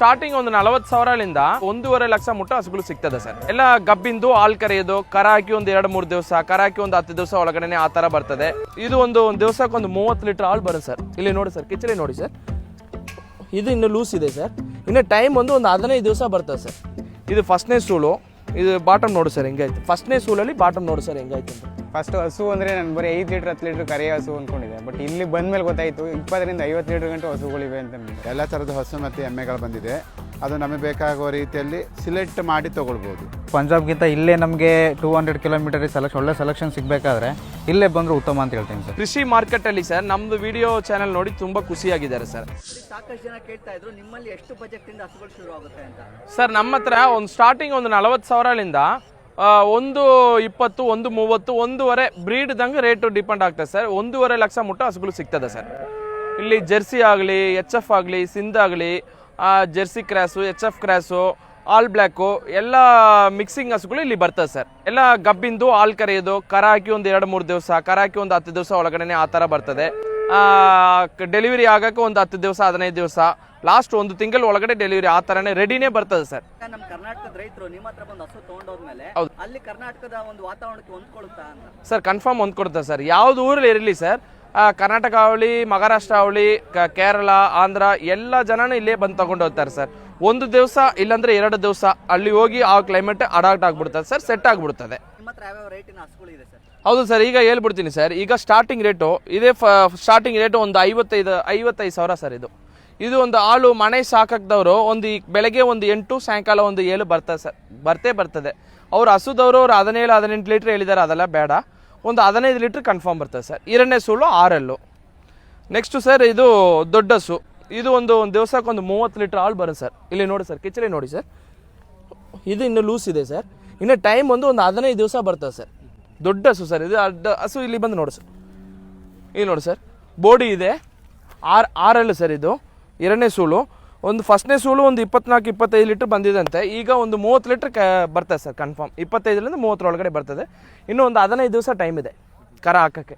Starting ಒಂದು 40,000ಲಿಂದ 1.5 ಲಕ್ಷ ಮುಟ್ಟ ಹಸುಗಳು ಸಿಗ್ತದೆ ಸರ್. ಎಲ್ಲ ಗಬ್ಬಿಂದು ಹಾಲ್ ಕರೆಯೋದು, ಕರ ಹಾಕಿ ಒಂದು 2-3 ದಿವಸ, ಕರ ಹಾಕಿ ಒಂದು 10 ದಿವಸ ಒಳಗಡೆ ಆ ತರ ಬರ್ತದೆ. ಇದು ಒಂದು ದಿವಸಕ್ಕೆ ಒಂದು 30 ಲೀಟರ್ ಹಾಲು ಬರುತ್ತೆ ಸರ್. ಇಲ್ಲಿ ನೋಡಿ ಸರ್, ಕಿಚ್ಚಲಿ ನೋಡಿ ಸರ್, ಇದು ಇನ್ನು ಲೂಸ್ ಇದೆ ಸರ್. ಇನ್ನು ಟೈಮ್ ಒಂದು 15 ದಿವಸ ಬರ್ತದೆ ಸರ್. ಇದು ಫಸ್ಟ್ನೇ ಸೂಲು, ಇದು ಬಾಟಮ್ ನೋಡು ಸರ್ ಹೆಂಗಾಯ್ತು. ಫಸ್ಟ್ನೇ ಸೂಲಲ್ಲಿ ಬಾಟಮ್ ನೋಡು ಸರ್ ಹೆಂಗಾಯ್ತು ಅಂತ. ಫಸ್ಟ್ ಹಸು ಅಂದರೆ ನಾನು ಬರೀ 5 ಲೀಟ್ರ್ 10 ಲೀಟ್ರ್ ಕರೆಯ ಹಸು ಅಂದ್ಕೊಂಡಿದ್ದೆ. ಬಟ್ ಇಲ್ಲಿ ಬಂದಮೇಲೆ ಗೊತ್ತಾಯಿತು 20ರಿಂದ 50 ಲೀಟ್ರ್ ಗಂಟು ಹಸುಗಳಿವೆ ಅಂತ. ಎಲ್ಲ ಥರದ ಹಸು ಮತ್ತು ಎಮ್ಮೆಗಳು ಬಂದಿದೆ. ಅದು ನಮಗೆ ಬೇಕಾಗುವ ರೀತಿಯಲ್ಲಿ ಸಿಲೆಕ್ಟ್ ಮಾಡಿ ತೊಗೊಳ್ಬೋದು. ಪಂಜಾಬ್ಗಿಂತ ಇಲ್ಲೇ ನಮಗೆ 200 ಕಿಲೋಮೀಟರ್ ಒಳ್ಳೆ ಸೆಲೆಕ್ಷನ್ ಸಿಗಬೇಕಾದ್ರೆ ಇಲ್ಲೇ ಬಂದರೆ ಉತ್ತಮ ಅಂತ ಹೇಳ್ತೀನಿ ಸರ್. ಕೃಷಿ ಮಾರ್ಕೆಟಲ್ಲಿ ಸರ್ ನಮ್ಮದು ವಿಡಿಯೋ ಚಾನಲ್ ನೋಡಿ ತುಂಬ ಖುಷಿಯಾಗಿದ್ದಾರೆ ಸರ್. ಸಾಕಷ್ಟು ಜನ ಕೇಳ್ತಾ ಇದ್ರು ನಿಮ್ಮಲ್ಲಿ ಎಷ್ಟು ಬಜೆಟಿಂದ ಹಸುಗಳು ಶುರು ಆಗುತ್ತೆ ಅಂತ. ಸರ್ ನಮ್ಮ ಹತ್ರ ಒಂದು ಸ್ಟಾರ್ಟಿಂಗ್ ಒಂದು 40,000ಲಿಂದ 120, 130, 1.5 ಬ್ರೀಡ್ದಂಗೆ ರೇಟು ಡಿಪೆಂಡ್ ಆಗ್ತದೆ ಸರ್. 1.5 ಲಕ್ಷ ಮುಟ್ಟ ಹಸುಗಳು ಸಿಗ್ತದೆ ಸರ್. ಇಲ್ಲಿ ಜೆರ್ಸಿ ಆಗಲಿ, HF ಆಗಲಿ, ಸಿಂಧ್ ಆಗಲಿ, Jersey cross, HF cross, all black ಎಲ್ಲ ಮಿಕ್ಸಿಂಗ್ ಹಸುಗಳು ಇಲ್ಲಿ ಬರ್ತದೆ ಸರ್. ಎಲ್ಲ ಗಬ್ಬಿಂದು ಹಾಲ್ ಕರೆಯೋದು, ಕರ ಹಾಕಿ ಒಂದು 2-3 ದಿವಸ, ಕರ ಹಾಕಿ ಒಂದು 10 ದಿವಸ ಒಳಗಡೆ ಆ ಥರ ಬರ್ತದೆ. ಡೆಲಿವರಿ ಆಗೋಕ್ಕೆ ಒಂದು 10 ದಿವಸ 15 ದಿವಸ, ಲಾಸ್ಟ್ 1 ತಿಂಗಳ ಒಳಗಡೆ ಡೆಲಿವರಿ ಆ ಥರನೇ ರೆಡಿನೇ ಬರ್ತದೆ ಸರ್. ನಮ್ಮ ಕರ್ನಾಟಕದ ರೈತರು ನಿಮ್ಮ ಹತ್ರ ಬಂದು ಹಸು ತಗೊಂಡೋದ್ಮೇಲೆ ಅಲ್ಲಿ ಕರ್ನಾಟಕದ ಒಂದು ವಾತಾವರಣಕ್ಕೆ ಹೊಂದ್ಕೊಳ್ತಾ ಅಂತ ಸರ್ ಕನ್ಫರ್ಮ್ ಹೊಂದ್ಕೊಡುತ್ತೆ ಸರ್. ಯಾವ್ದು ಊರಲ್ಲಿ ಇರಲಿ ಸರ್, ಕರ್ನಾಟಕ ಅವಳಿ, ಮಹಾರಾಷ್ಟ್ರ ಅವಳಿ, ಕೇರಳ, ಆಂಧ್ರ ಎಲ್ಲ ಜನನೂ ಇಲ್ಲೇ ಬಂದು ತಗೊಂಡು ಹೋಗ್ತಾರೆ ಸರ್. 1 ದಿವಸ ಇಲ್ಲಾಂದ್ರೆ 2 ದಿವಸ ಅಲ್ಲಿ ಹೋಗಿ ಆ ಕ್ಲೈಮೇಟ್ ಅಡಾಪ್ಟ್ ಆಗ್ಬಿಡ್ತದೆ ಸರ್, ಸೆಟ್ ಆಗ್ಬಿಡ್ತದೆ. ನಿಮ್ಮ ಹತ್ರ ಯಾವ ರೇಟಿನ ಹಸುಗಳು ಇದೆ ಸರ್? ಹೌದು ಸರ್, ಈಗ ಹೇಳ್ಬಿಡ್ತೀನಿ ಸರ್. ಈಗ ಸ್ಟಾರ್ಟಿಂಗ್ ರೇಟು ಇದೇ, ಸ್ಟಾರ್ಟಿಂಗ್ ರೇಟು ಒಂದು 55,000 ಸರ್. ಇದು ಒಂದು ಹಾಲು ಮನೆ ಸಾಕಾಕ್ದವರು ಒಂದು ಬೆಳಗ್ಗೆ ಒಂದು 8, ಸಾಯಂಕಾಲ ಒಂದು 7 ಬರ್ತದೆ ಸರ್. ಬರ್ತದೆ. ಅವ್ರು ಹಸುದವರು ಅವ್ರು 17-18 ಲೀಟ್ರ್ ಹೇಳಿದ್ದಾರೆ, ಅದೆಲ್ಲ ಬೇಡ. ಒಂದು 15 ಲೀಟ್ರ್ ಕನ್ಫರ್ಮ್ ಬರ್ತದೆ ಸರ್. 2ನೇ ಸೂಲು 6 ನೆಕ್ಸ್ಟು ಸರ್ ಇದು ದೊಡ್ಡ ಹಸು. ಇದು ಒಂದು ದಿವಸಕ್ಕೆ ಒಂದು 30 ಲೀಟ್ರ್ ಹಾಲು ಬರುತ್ತೆ ಸರ್. ಇಲ್ಲಿ ನೋಡಿ ಸರ್, ಕಿಚ್ಚಲಿ ನೋಡಿ ಸರ್, ಇದು ಇನ್ನು ಲೂಸ್ ಇದೆ ಸರ್. ಇನ್ನು ಟೈಮ್ ಒಂದು 15 ದಿವಸ ಬರ್ತದೆ ಸರ್. ದೊಡ್ಡ ಹಸು ಸರ್ ಇದು. ಹಸು ಇಲ್ಲಿ ಬಂದು ನೋಡಿ ಸರ್, ಇಲ್ಲಿ ನೋಡಿ ಸರ್, ಬೋಡಿ ಇದೆ. 6 ಸರ್ ಇದು 2ನೇ ಸೂಲು. ಒಂದು ಫಸ್ಟ್ನೇ ಸೂಲು ಒಂದು 24-25 ಲೀಟ್ರ್ ಬಂದಿದಂತೆ. ಈಗ ಒಂದು 30 ಲೀಟ್ರ್ ಬರ್ತದೆ ಸರ್ ಕನ್ಫರ್ಮ್. 25ರಿಂದ 30 ಒಳಗಡೆ ಬರ್ತದೆ. ಇನ್ನೂ ಒಂದು 15 ದಿವಸ ಟೈಮ್ ಇದೆ ಕರ ಹಾಕೋಕ್ಕೆ.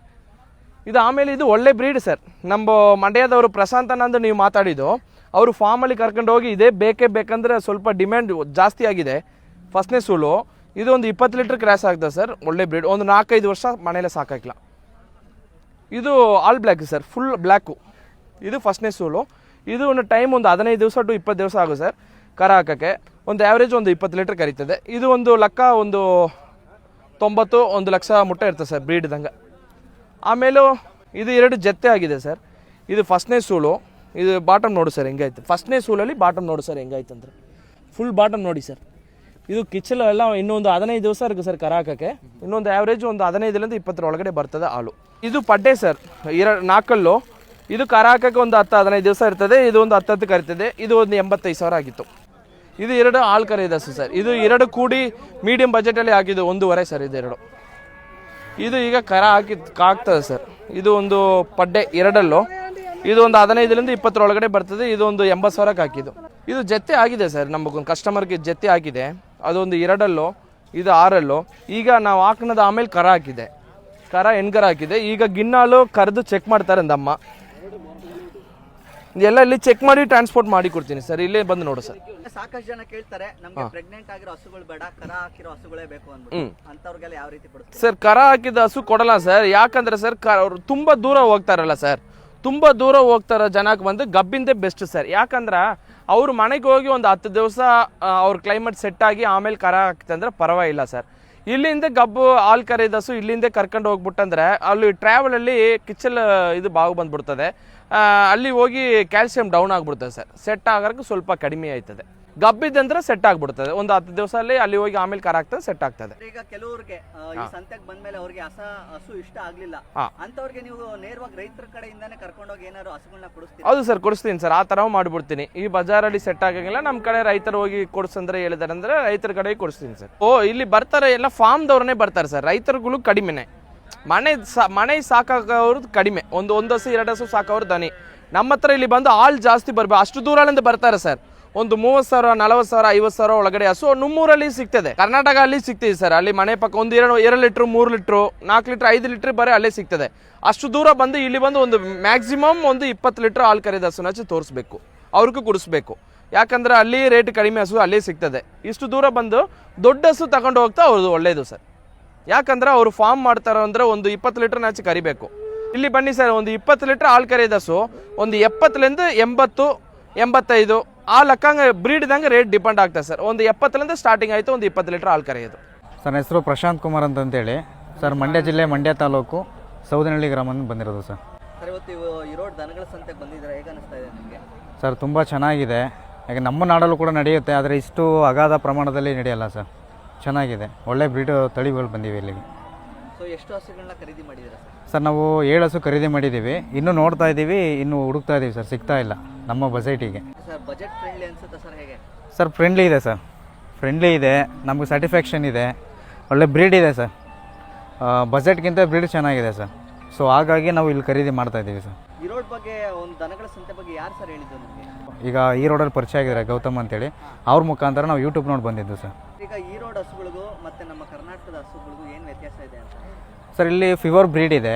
ಇದು ಆಮೇಲೆ ಇದು ಒಳ್ಳೆ ಬ್ರೀಡ್ ಸರ್. ನಮ್ಮ ಮಂಡ್ಯದವರು ಪ್ರಶಾಂತ್ ಅನ್ನಂದು ನೀವು ಮಾತಾಡಿದ್ದು, ಅವರು ಫಾರ್ಮಲ್ಲಿ ಕರ್ಕೊಂಡು ಹೋಗಿ ಇದೇ ಬೇಕಂದರೆ ಸ್ವಲ್ಪ ಡಿಮ್ಯಾಂಡ್ ಜಾಸ್ತಿ ಆಗಿದೆ. ಫಸ್ಟ್ನೇ ಸೂಲು ಇದು ಒಂದು 20 ಲೀಟ್ರ್ ಕ್ರಾಸ್ ಆಗ್ತದೆ ಸರ್. ಒಳ್ಳೆ ಬ್ರೀಡ್. ಒಂದು 4-5 ವರ್ಷ ಮನೇಲೆ ಸಾಕಾಗಿಲ್ಲ. ಇದು all black sir, full black. ಇದು ಫಸ್ಟ್ನೇ ಸೂಲು. ಇದು ಒಂದು ಟೈಮ್ ಒಂದು 15 ದಿವಸ ಟು 20 ದಿವಸ ಆಗುತ್ತೆ ಸರ್ ಕರ ಹಾಕೋಕ್ಕೆ. ಒಂದು ಆ್ಯಾವ್ರೇಜ್ ಒಂದು 20 ಲೀಟ್ರ್ ಕರೀತದೆ. ಇದು ಒಂದು ಲೆಕ್ಕ ಒಂದು 90, 1 ಲಕ್ಷ ಮುಟ್ಟ ಇರ್ತದೆ ಸರ್ ಬ್ರೀಡ್ದಂಗೆ. ಆಮೇಲೂ ಇದು 2 ಜೊತೆ ಆಗಿದೆ ಸರ್. ಇದು ಫಸ್ಟ್ನೇ ಸೂಲು. ಇದು ಬಾಟಮ್ ನೋಡು ಸರ್ ಹೆಂಗಾಯ್ತು. ಫಸ್ಟ್ನೇ ಸೂಲಲ್ಲಿ ಬಾಟಮ್ ನೋಡು ಸರ್ ಹೆಂಗಾಯ್ತು ಅಂದ್ರೆ ಫುಲ್ ಬಾಟಮ್ ನೋಡಿ ಸರ್. ಇದು ಕಿಚ್ಚಲು ಎಲ್ಲ ಇನ್ನೊಂದು 15 ದಿವಸ ಇರುತ್ತೆ ಸರ್ ಕರ ಹಾಕೋಕ್ಕೆ. ಇನ್ನೊಂದು ಆ್ಯಾವ್ರೇಜ್ ಒಂದು 15ರಿಂದ 20 ಒಳಗಡೆ ಬರ್ತದೆ ಹಾಲು. ಇದು ಪಡ್ಡೆ ಸರ್, 4 ಇದು ಕರ ಹಾಕೋಕ್ಕೆ ಒಂದು 10-15 ದಿವಸ ಇರ್ತದೆ. ಇದು ಒಂದು 10 ಕರೀತದೆ. ಇದು ಒಂದು 85,000 ಆಗಿತ್ತು. ಇದು 2 ಹಾಲು ಕರೆಯೋದು ಹಸು ಸರ್. ಇದು 2 ಕೂಡಿ ಮೀಡಿಯಂ ಬಜೆಟಲ್ಲಿ ಹಾಕಿದ್ದು 1.5 ಸರ್. ಇದು 2 ಇದು ಈಗ ಕರ ಹಾಕ್ತದೆ ಸರ್. ಇದು ಒಂದು ಪಡ್ಡೆ 2. ಇದು ಒಂದು 15ರಿಂದ 20 ಒಳಗಡೆ ಬರ್ತದೆ. ಇದು ಒಂದು 80,000ಕ್ಕೆ ಹಾಕಿದ್ದು. ಇದು ಜೊತೆ ಆಗಿದೆ ಸರ್, ನಮಗೊಂದು ಕಸ್ಟಮರ್ಗೆ ಜೊತೆ ಆಗಿದೆ. ಅದೊಂದು 2, ಇದು 6. ಈಗ ನಾವು ಹಾಕೋದು ಆಮೇಲೆ ಕರ ಹಾಕಿದೆ. ಕರ ಹೆಣ್ಕರ ಹಾಕಿದೆ. ಈಗ ಗಿನ್ನಾಲು ಕರೆದು ಚೆಕ್ ಮಾಡ್ತಾರೆ ಅಂದಮ್ಮ. ಎಲ್ಲ ಇಲ್ಲಿ ಚೆಕ್ ಮಾಡಿ ಟ್ರಾನ್ಸ್ಪೋರ್ಟ್ ಮಾಡಿ ಕೊಡ್ತೀನಿ ಸರ್. ಇಲ್ಲೇ ಬಂದು ನೋಡು ಸರ್. ಸಾಕಷ್ಟು ಜನ ಕೇಳ್ತಾರೆ ನಮಗೆ ಪ್ರೆಗ್ನೆಂಟ್ ಆಗಿರೋ ಹಸುಗಳು ಬೇಡ, ಕರ ಹಾಕಿರೋ ಹಸುಗಳೇ ಬೇಕು ಅಂದ್ಬಿಟ್ಟು. ಅಂತವ್ರಿಗೆಲ್ಲ ಯಾವ ರೀತಿ ಕೊಡ್ತಾರೆ ಸರ್? ಕರ ಹಾಕಿದ ಹಸು ಕೊಡಲ್ಲ ಸರ್. ಯಾಕಂದ್ರೆ ಸರ್ ಅವ್ರು ತುಂಬಾ ದೂರ ಹೋಗ್ತಾರಲ್ಲ ಸರ್. ತುಂಬ ದೂರ ಹೋಗ್ತಾರ ಜನಕ್ಕೆ ಬಂದು ಗಬ್ಬಿಂದೇ ಬೆಸ್ಟ್ ಸರ್. ಯಾಕಂದ್ರೆ ಅವ್ರ ಮನೆಗೆ ಹೋಗಿ ಒಂದು 10 ದಿವಸ ಅವ್ರ ಕ್ಲೈಮೇಟ್ ಸೆಟ್ ಆಗಿ ಆಮೇಲೆ ಕರ ಹಾಕ್ತಂದ್ರೆ ಪರವಾಗಿಲ್ಲ ಸರ್. ಇಲ್ಲಿಂದ ಗಬ್ಬು ಹಾಲು ಕರೆದ ಹಸು ಇಲ್ಲಿಂದ ಕರ್ಕೊಂಡು ಹೋಗ್ಬಿಟ್ಟಂದ್ರೆ ಅಲ್ಲಿ ಟ್ರಾವೆಲಲ್ಲಿ ಕಿಚ್ಚಲ್ ಇದು ಬಾವು ಬಂದ್ಬಿಡ್ತದೆ. ಅಲ್ಲಿ ಹೋಗಿ ಕ್ಯಾಲ್ಸಿಯಂ ಡೌನ್ ಆಗಿಬಿಡ್ತದೆ ಸರ್. ಸೆಟ್ ಆಗೋಕ್ಕೆ ಸ್ವಲ್ಪ ಕಡಿಮೆ ಆಯ್ತದೆ. ಗಬ್ಬಿದ್ದಂದ್ರೆ ಸೆಟ್ ಆಗ್ಬಿಡ್ತದೆ. ಒಂದು 10 ದಿವಸ ಅಲ್ಲಿ ಹೋಗಿ ಆಮೇಲೆ ಕರ ಆಗ್ತದೆ, ಸೆಟ್ ಆಗ್ತದೆ. ಈಗ ಕೆಲವ್ರಿಗೆ ಈ ಸಂತೆಗೆ ಬಂದ್ಮೇಲೆ ಅವ್ರಿಗೆ ಹಸು ಇಷ್ಟ ಆಗ್ಲಿಲ್ಲ ಅಂತವ್ರಿಗೆ ನೀವು ನೇರವಾಗಿ ರೈತರ ಕಡೆಯಿಂದಾನೇ ಕರ್ಕೊಂಡೋಗಿ ಏನಾದ್ರು ಹಸುಗಳನ್ನ ಕೊಡಿಸ್ತೀವಿ? ಹೌದು ಸರ್, ಕೊಡಿಸ್ತೀನಿ ಸರ್. ಆ ತರ ಮಾಡ್ಬಿಡ್ತೀನಿ. ಈ ಬಜಾರಲ್ಲಿ ಸೆಟ್ ಆಗಂಗಿಲ್ಲ, ನಮ್ಮ ಕಡೆ ರೈತರು ಹೋಗಿ ಕೊಡಿಸಂದ್ರೆ ಹೇಳಿದಾರೆ ಅಂದ್ರೆ ರೈತರ ಕಡೆ ಕೊಡಿಸ್ತೀನಿ ಸರ್. ಇಲ್ಲಿ ಬರ್ತಾರೆ ಎಲ್ಲ ಫಾರ್ಮ್ದವ್ರನ್ನೇ ಬರ್ತಾರೆ ಸರ್. ರೈತರುಗಳು ಕಡಿಮೆನೆ. ಮನೆ ಸಾಕೋರು ಕಡಿಮೆ. ಒಂದು ಹಸು 2 ಹಸು ಸಾಕೋರು ದನಿ. ನಮ್ಮ ಹತ್ರ ಇಲ್ಲಿ ಬಂದು ಹಾಲು ಜಾಸ್ತಿ ಬರ್ಬೇಕು ಅಷ್ಟು ದೂರದಿಂದ ಬರ್ತಾರೆ ಸರ್. ಒಂದು 30,000, 40,000, 50,000 ಒಳಗಡೆ ಹಸು ನಮ್ಮೂರಲ್ಲಿ ಸಿಗ್ತದೆ. ಕರ್ನಾಟಕ ಅಲ್ಲಿ ಸಿಗ್ತದೆ ಸರ್. ಅಲ್ಲಿ ಮನೆ ಪಕ್ಕ ಒಂದು 2 ಲೀಟ್ರ್, 3 ಲೀಟ್ರು, 4 ಲೀಟ್ರ್, 5 ಲೀಟ್ರ್ ಬರೀ ಅಲ್ಲೇ ಸಿಗ್ತದೆ. ಅಷ್ಟು ದೂರ ಬಂದು ಇಲ್ಲಿ ಬಂದು ಒಂದು ಮ್ಯಾಕ್ಸಿಮಮ್ ಒಂದು 20 ಲೀಟ್ರ್ ಹಾಲು ಕರೆದ ಹಸುನ ತೋರಿಸ್ಬೇಕು, ಅವ್ರಿಗೂ ಕುಡಿಸ್ಬೇಕು. ಯಾಕಂದರೆ ಅಲ್ಲಿ ರೇಟ್ ಕಡಿಮೆ ಹಸು ಅಲ್ಲಿ ಸಿಗ್ತದೆ. ಇಷ್ಟು ದೂರ ಬಂದು ದೊಡ್ಡ ಹಸು ತಗೊಂಡು ಹೋಗ್ತಾ ಅವ್ರದ್ದು ಒಳ್ಳೆಯದು ಸರ್. ಯಾಕಂದರೆ ಅವರು ಫಾರ್ಮ್ ಮಾಡ್ತಾರೆ ಅಂದರೆ ಒಂದು 20 ಲೀಟ್ರ್ ನಾಚೆ ಕರಿಬೇಕು. ಇಲ್ಲಿ ಬನ್ನಿ ಸರ್, ಒಂದು 20 ಲೀಟ್ರ್ ಹಾಲು ಕರೆಯೋದು ಹಸು ಒಂದು 70ಲಿಂದ 80, 85 ಆ ಲೆಕ್ಕಂಗೆ ಬ್ರೀಡ್ದಂಗೆ ರೇಟ್ ಡಿಪೆಂಡ್ ಆಗ್ತದೆ ಸರ್. ಒಂದು 70ಲಿಂದ ಸ್ಟಾರ್ಟಿಂಗ್ ಆಯಿತು ಒಂದು 20 ಲೀಟ್ರ್ ಹಾಲು ಕರೆಯೋದು. ಸರ್ ನನ್ನ ಹೆಸರು ಪ್ರಶಾಂತ್ ಕುಮಾರ್ ಅಂತೇಳಿ ಸರ್, ಮಂಡ್ಯ ಜಿಲ್ಲೆ ಮಂಡ್ಯ ತಾಲೂಕು ಸೌದನಹಳ್ಳಿ ಗ್ರಾಮದಿಂದ ಬಂದಿರೋದು ಸರ್. ಸರ್ ಇವತ್ತು ಈರೋಡ್ ದನಗಳ ಸಂತೆಗೆ ಬಂದಿದ್ದೀರಾ, ಹೇಗೆ ಅನಿಸ್ತಾ ಇದೆ ನಿಮಗೆ? ಸರ್ ತುಂಬ ಚೆನ್ನಾಗಿದೆ. ಯಾಕೆ ನಮ್ಮ ನಾಡಲ್ಲೂ ಕೂಡ ನಡೆಯುತ್ತೆ, ಆದರೆ ಇಷ್ಟು ಅಗಾಧ ಪ್ರಮಾಣದಲ್ಲಿ ನಡೆಯಲ್ಲ ಸರ್. ಚೆನ್ನಾಗಿದೆ, ಒಳ್ಳೆ ಬ್ರೀಡ್ ತಳಿಗಳು ಬಂದಿವೆ ಇಲ್ಲಿಗೆ. ಸೊ ಎಷ್ಟು ಹಸುಗಳನ್ನ ಖರೀದಿ ಮಾಡಿದ್ದೀರಾ ಸರ್? ಸರ್ ನಾವು 7 ಹಸು ಖರೀದಿ ಮಾಡಿದ್ದೀವಿ, ಇನ್ನೂ ನೋಡ್ತಾ ಇದ್ದೀವಿ, ಇನ್ನೂ ಹುಡುಕ್ತಾ ಇದ್ದೀವಿ ಸರ್, ಸಿಗ್ತಾ ಇಲ್ಲ ನಮ್ಮ ಬಜೆಟಿಗೆ. ಸರ್ ಬಜೆಟ್ ಫ್ರೆಂಡ್ಲಿ ಅನ್ಸುತ್ತಾ ಸರ್, ಹೇಗೆ? ಸರ್ ಫ್ರೆಂಡ್ಲಿ ಇದೆ ಸರ್, ಫ್ರೆಂಡ್ಲಿ ಇದೆ, ನಮಗೆ ಸ್ಯಾಟಿಸ್ಫ್ಯಾಕ್ಷನ್ ಇದೆ, ಒಳ್ಳೆ ಬ್ರೀಡ್ ಇದೆ ಸರ್. ಬಜೆಟ್ಗಿಂತ ಬ್ರೀಡ್ ಚೆನ್ನಾಗಿದೆ ಸರ್. ಸೊ ಹಾಗಾಗಿ ನಾವು ಇಲ್ಲಿ ಖರೀದಿ ಮಾಡ್ತಾ ಇದ್ದೀವಿ ಸರ್. ಈರೋಡ್ ಬಗ್ಗೆ ಒಂದು ದನಗಳ ಸಂತೆ ಬಗ್ಗೆ ಯಾರು ಸರ್ ಹೇಳಿದ್ದು ನಿಮಗೆ? ಈಗ ಈ ರೋಡಲ್ಲಿ ಪರಿಚಯ ಆಗಿದ್ದಾರೆ ಗೌತಮ್ ಅಂತೇಳಿ, ಅವ್ರ ಮುಖಾಂತರ ನಾವು ಯೂಟ್ಯೂಬ್ ನೋಡಿ ಬಂದಿದ್ದು ಸರ್. ಈಗ ಈರೋಡ್ ಹಸುಗಳಿಗೂ ಮತ್ತು ನಮ್ಮ ಕರ್ನಾಟಕದ ಹಸುಗಳಿಗೂ ಏನು ವ್ಯತ್ಯಾಸ ಇದೆ ಅಂತ? ಸರ್ ಇಲ್ಲಿ ಫಿವರ್ ಬ್ರೀಡ್ ಇದೆ,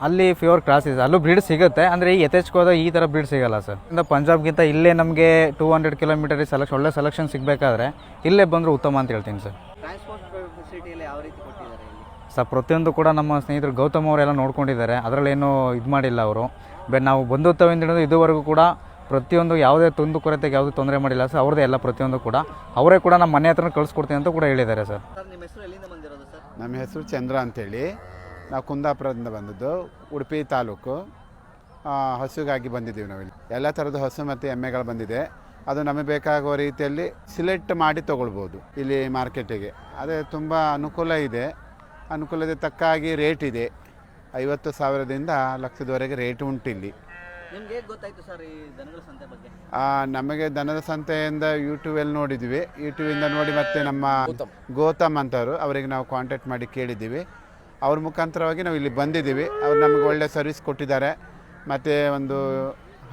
ಅಲ್ಲಿ ಫಿವರ್ ಕ್ರಾಸ್ ಇದೆ, ಅಲ್ಲೂ ಬ್ರೀಡ್ ಸಿಗುತ್ತೆ. ಅಂದರೆ ಈ ಯಥೇಚ್ಛವಾದ ಈ ಥರ ಬ್ರೀಡ್ ಸಿಗಲ್ಲ ಸರ್. ಇಂದ ಪಂಜಾಬ್ಗಿಂತ ಇಲ್ಲೇ ನಮಗೆ 200 ಕಿಲೋಮೀಟರ್ ಒಳ್ಳೆ ಸೆಲೆಕ್ಷನ್ ಸಿಗಬೇಕಾದ್ರೆ ಇಲ್ಲೇ ಬಂದರೂ ಉತ್ತಮ ಅಂತ ಹೇಳ್ತೀನಿ ಸರ್. ಟ್ರಾನ್ಸ್ಪೋರ್ಟ್ ಫೆಸಿಲಿಟಿಯಲ್ಲಿ ಯಾವ ರೀತಿ ಕೊಟ್ಟಿದ್ದಾರೆ ಇಲ್ಲಿ? ಸರ್ ಪ್ರತಿಯೊಂದು ಕೂಡ ನಮ್ಮ ಸ್ನೇಹಿತರು ಗೌತಮ್ ಅವರೆಲ್ಲ ನೋಡ್ಕೊಂಡಿದ್ದಾರೆ, ಅದರಲ್ಲೇನು ಇದು ಮಾಡಿಲ್ಲ ಅವರು. ನಾವು ಬಂಧುತ್ವದಿಂದ ಹಿಡಿದು ಇದುವರೆಗೂ ಕೂಡ ಪ್ರತಿಯೊಂದು ಯಾವುದೇ ಕೊರತೆಗೆ ಯಾವುದೇ ತೊಂದರೆ ಮಾಡಿಲ್ಲ ಸರ್. ಅವ್ರದ್ದೇ ಎಲ್ಲ ಪ್ರತಿಯೊಂದು ಕೂಡ ಅವರೇ ಕೂಡ ನಮ್ಮ ಮನೆ ಹತ್ರ ಕಳಿಸ್ಕೊಡ್ತೀನಿ ಅಂತ ಕೂಡ ಹೇಳಿದ್ದಾರೆ ಸರ್. ಸರ್ ನಿಮ್ಮ ಹೆಸರು ಎಲ್ಲಿಂದ ಬಂದಿರೋದು ಸರ್? ನಮ್ಮ ಹೆಸರು ಚಂದ್ರ ಅಂತೇಳಿ, ನಾವು ಕುಂದಾಪುರದಿಂದ ಬಂದದ್ದು, ಉಡುಪಿ ತಾಲೂಕು. ಹಸುಗಾಗಿ ಬಂದಿದ್ದೀವಿ ನಾವಿಲ್ಲಿ. ಎಲ್ಲ ಥರದ ಹಸು ಮತ್ತು ಎಮ್ಮೆಗಳು ಬಂದಿದೆ. ಅದು ನಮಗೆ ಬೇಕಾಗುವ ರೀತಿಯಲ್ಲಿ ಸಿಲೆಕ್ಟ್ ಮಾಡಿ ತೊಗೊಳ್ಬೋದು ಇಲ್ಲಿ ಮಾರ್ಕೆಟಿಗೆ. ಅದೇ ತುಂಬ ಅನುಕೂಲ ಇದೆ. ಅನುಕೂಲದ ತಕ್ಕಾಗಿ ರೇಟ್ ಇದೆ. 50,000ದಿಂದ ಲಕ್ಷದವರೆಗೆ ರೇಟ್ ಉಂಟು ಇಲ್ಲಿ. ನಿಮ್ಗೆ ಹೇಗೆ ಗೊತ್ತಾಯಿತು ಸರ್ ಈ ದನಗಳ ಸಂತೆ ಬಗ್ಗೆ? ನಮಗೆ ದನದ ಸಂತೆಯಿಂದ ಯೂಟ್ಯೂಬಲ್ಲಿ ನೋಡಿದ್ವಿ. ಯೂಟ್ಯೂಬಿಂದ ನೋಡಿ ಮತ್ತೆ ನಮ್ಮ ಗೌತಮ್ ಅಂತವರು ಅವರಿಗೆ ನಾವು ಕಾಂಟ್ಯಾಕ್ಟ್ ಮಾಡಿ ಕೇಳಿದ್ದೀವಿ. ಅವ್ರ ಮುಖಾಂತರವಾಗಿ ನಾವು ಇಲ್ಲಿ ಬಂದಿದ್ದೀವಿ. ಅವ್ರು ನಮಗೆ ಒಳ್ಳೆ ಸರ್ವಿಸ್ ಕೊಟ್ಟಿದ್ದಾರೆ. ಮತ್ತು ಒಂದು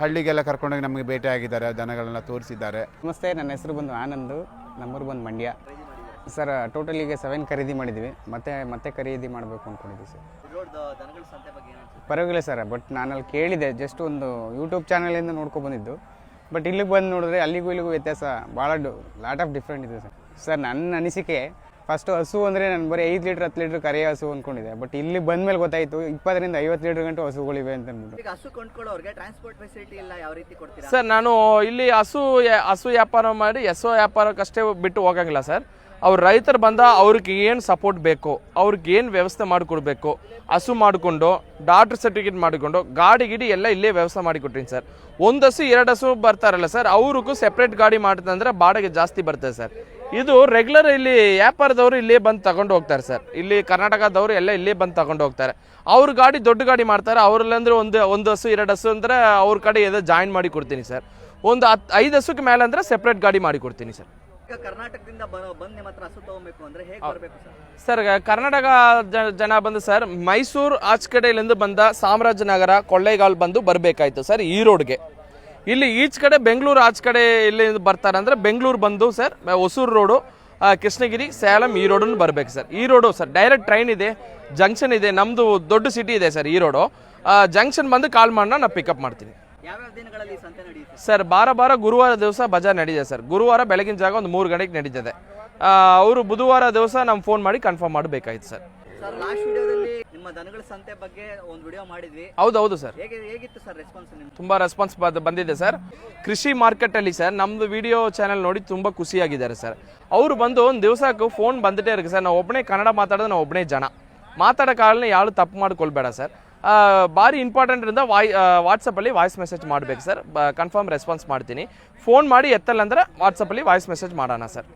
ಹಳ್ಳಿಗೆಲ್ಲ ಕರ್ಕೊಂಡೋಗಿ ನಮಗೆ ಭೇಟಿ ಆಗಿದ್ದಾರೆ, ದನಗಳನ್ನ ತೋರಿಸಿದ್ದಾರೆ. ನಮಸ್ತೆ, ನನ್ನ ಹೆಸರು ಬಂದು ಆನಂದ್, ನಮ್ಮೂರು ಬಂದು ಮಂಡ್ಯ ಸರ್. ಟೋಟಲಿಗೆ 7 ಖರೀದಿ ಮಾಡಿದ್ವಿ, ಮತ್ತೆ ಖರೀದಿ ಮಾಡಬೇಕು ಅಂದ್ಕೊಂಡಿದ್ವಿ ಸರ್. ಈರೋಡ್ ದನಗಳ ಸಂತೆ ಬಗ್ಗೆ ಏನು ಅನ್ಸುತ್ತೆ? ಪರವಾಗಿಲ್ಲ ಸರ್, ಬಟ್ ನಾನಲ್ಲಿ ಕೇಳಿದೆ, ಜಸ್ಟ್ ಒಂದು ಯೂಟ್ಯೂಬ್ ಚಾನಲಿಂದ ನೋಡ್ಕೊಬಂದಿದ್ದು. ಬಟ್ ಇಲ್ಲಿಗೆ ಬಂದು ನೋಡಿದ್ರೆ ಅಲ್ಲಿಗೂ ಇಲ್ಲಿಗೂ ವ್ಯತ್ಯಾಸ ಭಾಳ ಲಾಟ್ ಆಫ್ ಡಿಫ್ರೆಂಟ್ ಇದೆ ಸರ್. ಸರ್ ನನ್ನ ಅನಿಸಿಕೆ, ಫಸ್ಟು ಹಸು ಅಂದರೆ ನಾನು ಬರೀ 5 ಲೀಟ್ರ್ 10 ಲೀಟ್ರ್ ಕರೆಯೋ ಹಸು ಅಂದ್ಕೊಂಡಿದ್ದೆ. ಬಟ್ ಇಲ್ಲಿ ಬಂದಮೇಲೆ ಗೊತ್ತಾಯಿತು 20ರಿಂದ 50 ಲೀಟ್ರ್ ಗಂಟು ಹಸುಗಳಿವೆ ಅಂತ ಅಂದ್ಬಿಟ್ಟು. ಈಗ ಹಸು ಕೊಂಡ್ಕೊಳ್ಳೋರಿಗೆ ಟ್ರಾನ್ಸ್ಪೋರ್ಟ್ ಫೆಸಿಲಿಟಿ ಎಲ್ಲ ಯಾವ ರೀತಿ ಕೊಡ್ತೀರಾ ಸರ್? ನಾನು ಇಲ್ಲಿ ಹಸು ವ್ಯಾಪಾರ ಮಾಡಿ ವ್ಯಾಪಾರಕ್ಕಷ್ಟೇ ಬಿಟ್ಟು ಹೋಗಂಗಿಲ್ಲ ಸರ್. ಅವ್ರು ರೈತರು ಬಂದ ಅವ್ರಿಗೆ ಏನು ಸಪೋರ್ಟ್ ಬೇಕು, ಅವ್ರಿಗೆ ಏನು ವ್ಯವಸ್ಥೆ ಮಾಡಿಕೊಡ್ಬೇಕು, ಹಸು ಮಾಡಿಕೊಂಡು ಡಾಕ್ಟರ್ ಸರ್ಟಿಫಿಕೇಟ್ ಮಾಡಿಕೊಂಡು ಗಾಡಿ ಗಿಡಿ ಎಲ್ಲ ಇಲ್ಲೇ ವ್ಯವಸ್ಥೆ ಮಾಡಿಕೊಟ್ಟಿನಿ ಸರ್. 1 ಹಸು 2 ಹಸು ಬರ್ತಾರಲ್ಲ ಸರ್, ಅವ್ರಿಗೂ ಸೆಪ್ರೇಟ್ ಗಾಡಿ ಮಾಡ್ತಂದ್ರೆ ಬಾಡಿಗೆ ಜಾಸ್ತಿ ಬರ್ತದೆ ಸರ್. ಇದು ರೆಗ್ಯುಲರ್ ಇಲ್ಲಿ ವ್ಯಾಪಾರದವರು ಇಲ್ಲೇ ಬಂದು ತಗೊಂಡು ಹೋಗ್ತಾರೆ ಸರ್. ಇಲ್ಲಿ ಕರ್ನಾಟಕದವರು ಎಲ್ಲ ಇಲ್ಲೇ ಬಂದು ತಗೊಂಡು ಹೋಗ್ತಾರೆ. ಅವ್ರ ಗಾಡಿ ದೊಡ್ಡ ಗಾಡಿ ಮಾಡ್ತಾರೆ. ಅವ್ರಲ್ಲಂದ್ರೆ ಒಂದು ಹಸು 2 ಹಸು ಅಂದರೆ ಅವ್ರ ಕಡೆ ಏನೋ ಜಾಯಿನ್ ಮಾಡಿ ಕೊಡ್ತೀನಿ ಸರ್. ಒಂದು 5 ಹಸುಕ್ಕೆ ಮೇಲೆ ಅಂದರೆ ಸೆಪ್ರೇಟ್ ಗಾಡಿ ಮಾಡಿ ಕೊಡ್ತೀನಿ ಸರ್. ಈಗ ಕರ್ನಾಟಕದಿಂದ ಬಂದು ನಿಮ್ಮ ಹತ್ರ ಹಸು ತಗೋಬೇಕು ಅಂದರೆ ಹೇಗೆ ಬರಬೇಕು ಸರ್? ಸರ್ ಕರ್ನಾಟಕ ಜನ ಬಂದು ಸರ್ ಮೈಸೂರು ಆಚೆ ಕಡೆಯಿಂದ ಬಂದ ಚಾಮರಾಜನಗರ ಕೊಳ್ಳೇಗಾಲ್ ಬಂದು ಬರಬೇಕಾಯ್ತು ಸರ್ ಈ ರೋಡ್ಗೆ. ಇಲ್ಲಿ ಈಚ್ ಕಡೆ ಬೆಂಗಳೂರು ಆಚೆ ಕಡೆ ಇಲ್ಲಿಂದ ಬರ್ತಾರೆ ಅಂದರೆ ಬೆಂಗಳೂರು ಬಂದು ಸರ್ ಹೊಸೂರು ರೋಡು, ಕೃಷ್ಣಗಿರಿ, ಸೇಲಂ ಈ ರೋಡನ್ನು ಬರಬೇಕು ಸರ್. ಈ ರೋಡು ಸರ್ ಡೈರೆಕ್ಟ್ ಟ್ರೈನ್ ಇದೆ, ಜಂಕ್ಷನ್ ಇದೆ, ನಮ್ಮದು ದೊಡ್ಡ ಸಿಟಿ ಇದೆ ಸರ್ ಈ ರೋಡು. ಜಂಕ್ಷನ್ ಬಂದು ಕಾಲ್ ಮಾಡೋಣ, ನಾನು ಪಿಕಪ್ ಮಾಡ್ತೀನಿ. ಯಾವ್ಯಾವ ದಿನಗಳಲ್ಲಿ ಸಂತೆ ನಡೆಯುತ್ತೆ ಸರ್? ಬಾರ ಗುರುವಾರ ದಿವಸ ಬಜಾರ್ ನಡೀದೆ ಸರ್. ಗುರುವಾರ ಬೆಳಗಿನ ಜಾಗ ಒಂದು 3 ಗಂಟೆಗೆ ನಡೀತದೆ. ಅವರು ಬುಧವಾರ ದಿವಸ ನಮ್ಗೆ ಫೋನ್ ಮಾಡಿ ಕನ್ಫರ್ಮ್ ಮಾಡಬೇಕಾಯ್ತು ಸರ್. ಸರ್ ಲಾಸ್ಟ್ ವಿಡಿಯೋದಲ್ಲಿ ನಿಮ್ಮ ದನಗಳ ಸಂತೆ ಬಗ್ಗೆ ಒಂದು ವಿಡಿಯೋ ಮಾಡಿದ್ವಿ. ಹೌದು ಸರ್. ಹೇಗಿತ್ತು ಸರ್ ರೆಸ್ಪಾನ್ಸ್? ನಿಮ್ಗೆ ತುಂಬ ರೆಸ್ಪಾನ್ಸ್ ಬಂದಿದೆ ಸರ್. ಕೃಷಿ ಮಾರ್ಕೆಟಲ್ಲಿ ಸರ್ ನಮ್ಮದು ವಿಡಿಯೋ ಚಾನಲ್ ನೋಡಿ ತುಂಬ ಖುಷಿಯಾಗಿದ್ದಾರೆ ಸರ್. ಅವರು ಬಂದು ಒಂದು ದಿವಸಕ್ಕೂ ಫೋನ್ ಬಂದಿಟ್ಟೇ ಇருக்கு ಸರ್. ನಾವು ಒಬ್ಬನೇ ಕನ್ನಡ ಮಾತಾಡೋದು, ನಾವು ಒಬ್ಬನೇ ಜನ ಮಾತಾಡೋಕ್ಕಾಗಲೇ ಯಾರು ತಪ್ಪು ಮಾಡ್ಕೊಳ್ಬೇಡ ಸರ್. ಭಾರಿ ಇಂಪಾರ್ಟೆಂಟ್ ಇಂದ ವಾಟ್ಸಪ್ಪಲ್ಲಿ ವಾಯ್ಸ್ ಮೆಸೇಜ್ ಮಾಡಬೇಕು ಸರ್. ಕನ್ಫರ್ಮ್ ರೆಸ್ಪಾನ್ಸ್ ಮಾಡ್ತೀನಿ. ಫೋನ್ ಮಾಡಿ ಎತ್ತಲ್ಲ ಅಂದರೆ ವಾಟ್ಸಪ್ಪಲ್ಲಿ ವಾಯ್ಸ್ ಮೆಸೇಜ್ ಮಾಡೋಣ ಸರ್.